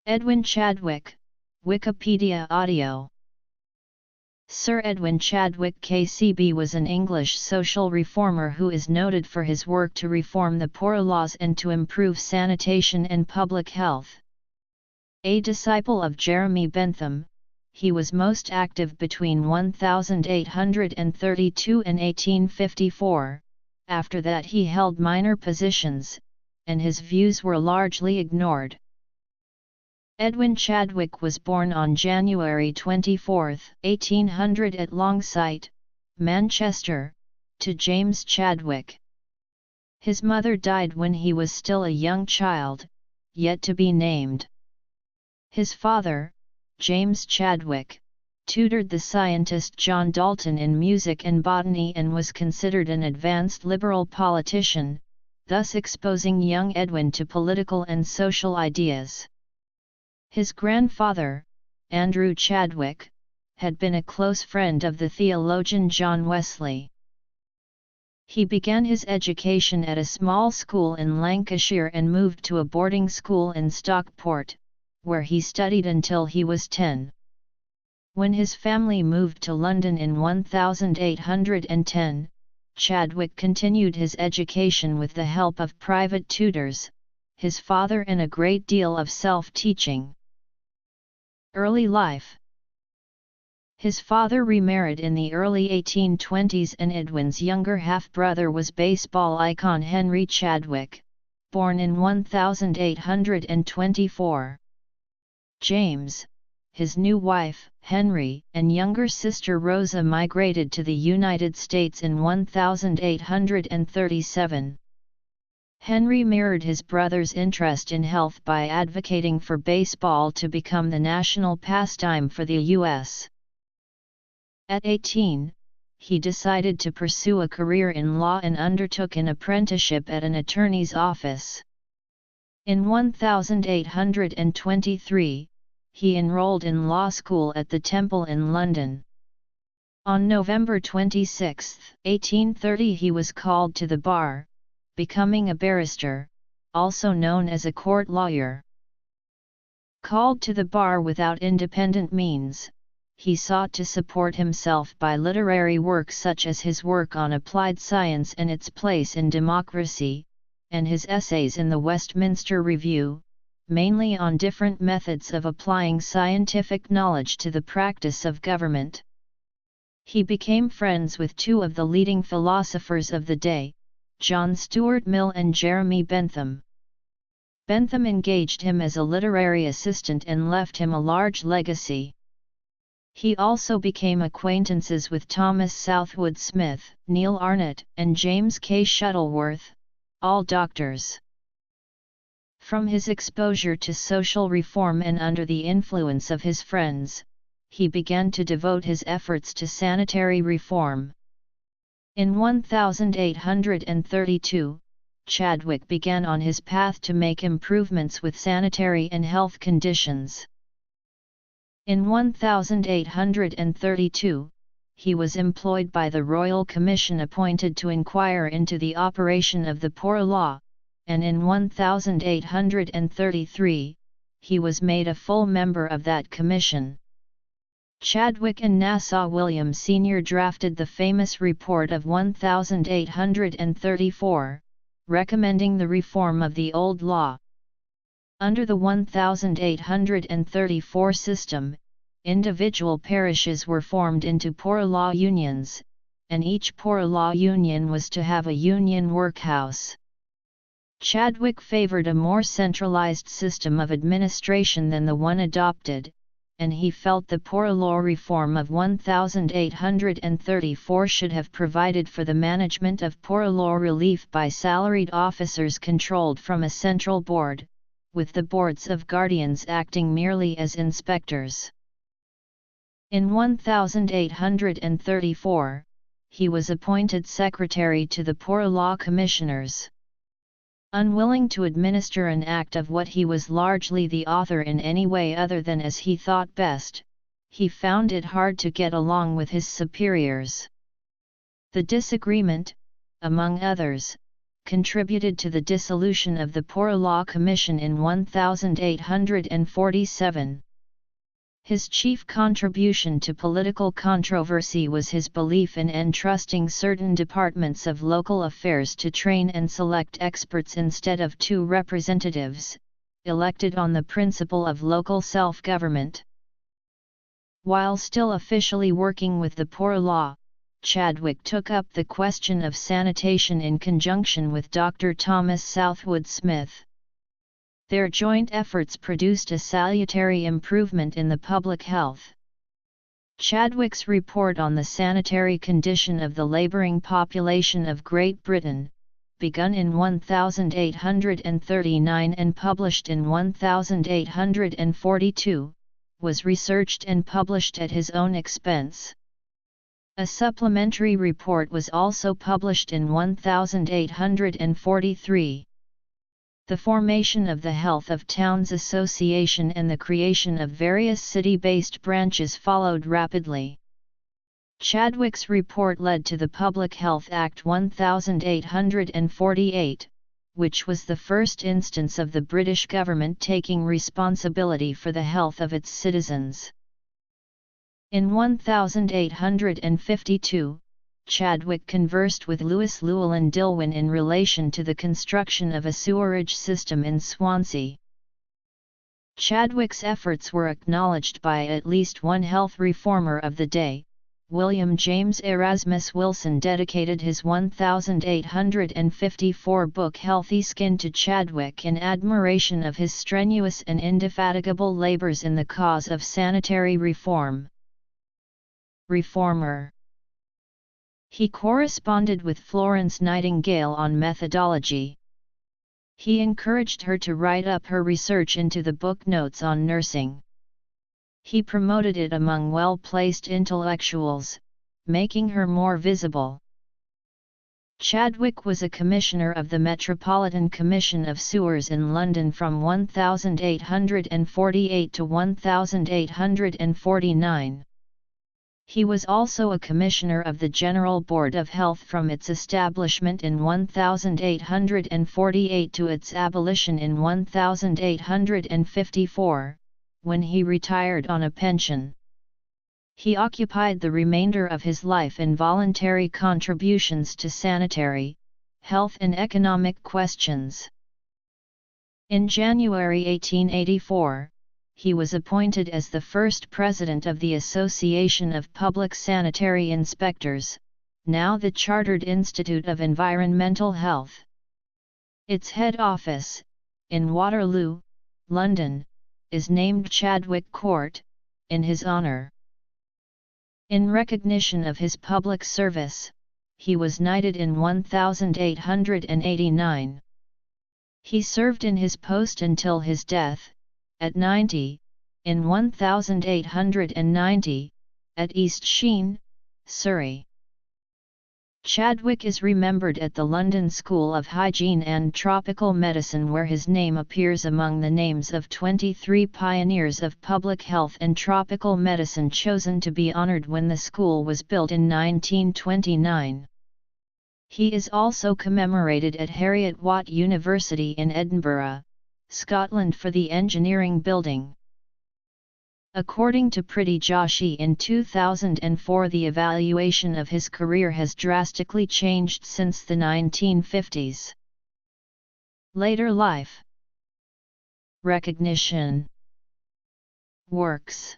Edwin Chadwick, Wikipedia audio. Sir Edwin Chadwick KCB was an English social reformer who is noted for his work to reform the poor laws and to improve sanitation and public health. A disciple of Jeremy Bentham, he was most active between 1832 and 1854, after that he held minor positions, and his views were largely ignored. Edwin Chadwick was born on January 24, 1800 at Longsight, Manchester, to James Chadwick. His mother died when he was still a young child, yet to be named. His father, James Chadwick, tutored the scientist John Dalton in music and botany and was considered an advanced liberal politician, thus exposing young Edwin to political and social ideas. His grandfather, Andrew Chadwick, had been a close friend of the theologian John Wesley. He began his education at a small school in Lancashire and moved to a boarding school in Stockport, where he studied until he was 10. When his family moved to London in 1810, Chadwick continued his education with the help of private tutors, his father and a great deal of self-teaching. Early life. His father remarried in the early 1820s and Edwin's younger half-brother was baseball icon Henry Chadwick, born in 1824. James, his new wife, Henry, and younger sister Rosa migrated to the United States in 1837. Henry mirrored his brother's interest in health by advocating for baseball to become the national pastime for the U.S. At 18, he decided to pursue a career in law and undertook an apprenticeship at an attorney's office. In 1823, he enrolled in law school at the Temple in London. On November 26, 1830 he was called to the bar, becoming a barrister, also known as a court lawyer. Called to the bar without independent means, he sought to support himself by literary work such as his work on applied science and its place in democracy, and his essays in the Westminster Review, mainly on different methods of applying scientific knowledge to the practice of government. He became friends with two of the leading philosophers of the day, John Stuart Mill and Jeremy Bentham. Bentham engaged him as a literary assistant and left him a large legacy. He also became acquaintances with Thomas Southwood Smith, Neil Arnott, and James K. Shuttleworth, all doctors. From his exposure to social reform and under the influence of his friends, he began to devote his efforts to sanitary reform. In 1832, Chadwick began on his path to make improvements with sanitary and health conditions. In 1832, he was employed by the Royal Commission appointed to inquire into the operation of the Poor Law, and in 1833, he was made a full member of that commission. Chadwick and Nassau William Sr. drafted the famous report of 1834, recommending the reform of the old law. Under the 1834 system, individual parishes were formed into poor law unions, and each poor law union was to have a union workhouse. Chadwick favored a more centralized system of administration than the one adopted, and he felt the Poor Law Reform of 1834 should have provided for the management of poor law relief by salaried officers controlled from a central board, with the boards of guardians acting merely as inspectors. In 1834, he was appointed secretary to the Poor Law Commissioners. Unwilling to administer an act of what he was largely the author in any way other than as he thought best, he found it hard to get along with his superiors. The disagreement, among others, contributed to the dissolution of the Poor Law Commission in 1847. His chief contribution to political controversy was his belief in entrusting certain departments of local affairs to train and select experts instead of two representatives, elected on the principle of local self-government. While still officially working with the Poor Law, Chadwick took up the question of sanitation in conjunction with Dr. Thomas Southwood Smith. Their joint efforts produced a salutary improvement in the public health. Chadwick's report on the sanitary condition of the labouring population of Great Britain, begun in 1839 and published in 1842, was researched and published at his own expense. A supplementary report was also published in 1843. The formation of the Health of Towns Association and the creation of various city-based branches followed rapidly. Chadwick's report led to the Public Health Act 1848, which was the first instance of the British government taking responsibility for the health of its citizens. In 1852, Chadwick conversed with Lewis Llewellyn Dillwyn in relation to the construction of a sewerage system in Swansea. Chadwick's efforts were acknowledged by at least one health reformer of the day. William James Erasmus Wilson dedicated his 1854 book Healthy Skin to Chadwick in admiration of his strenuous and indefatigable labours in the cause of sanitary reform. Reformer. He corresponded with Florence Nightingale on methodology. He encouraged her to write up her research into the book Notes on Nursing. He promoted it among well-placed intellectuals, making her more visible. Chadwick was a commissioner of the Metropolitan Commission of Sewers in London from 1848 to 1849. He was also a commissioner of the General Board of Health from its establishment in 1848 to its abolition in 1854, when he retired on a pension. He occupied the remainder of his life in voluntary contributions to sanitary, health and economic questions. In January 1884, he was appointed as the first president of the Association of Public Sanitary Inspectors, now the Chartered Institute of Environmental Health. Its head office, in Waterloo, London, is named Chadwick Court, in his honour. In recognition of his public service, he was knighted in 1889. He served in his post until his death, at 90, in 1890, at East Sheen, Surrey. Chadwick is remembered at the London School of Hygiene and Tropical Medicine, where his name appears among the names of 23 pioneers of public health and tropical medicine chosen to be honoured when the school was built in 1929. He is also commemorated at Heriot-Watt University in Edinburgh, Scotland for the engineering building. According to Pretty Joshi in 2004, the evaluation of his career has drastically changed since the 1950s. Later life. Recognition. Works.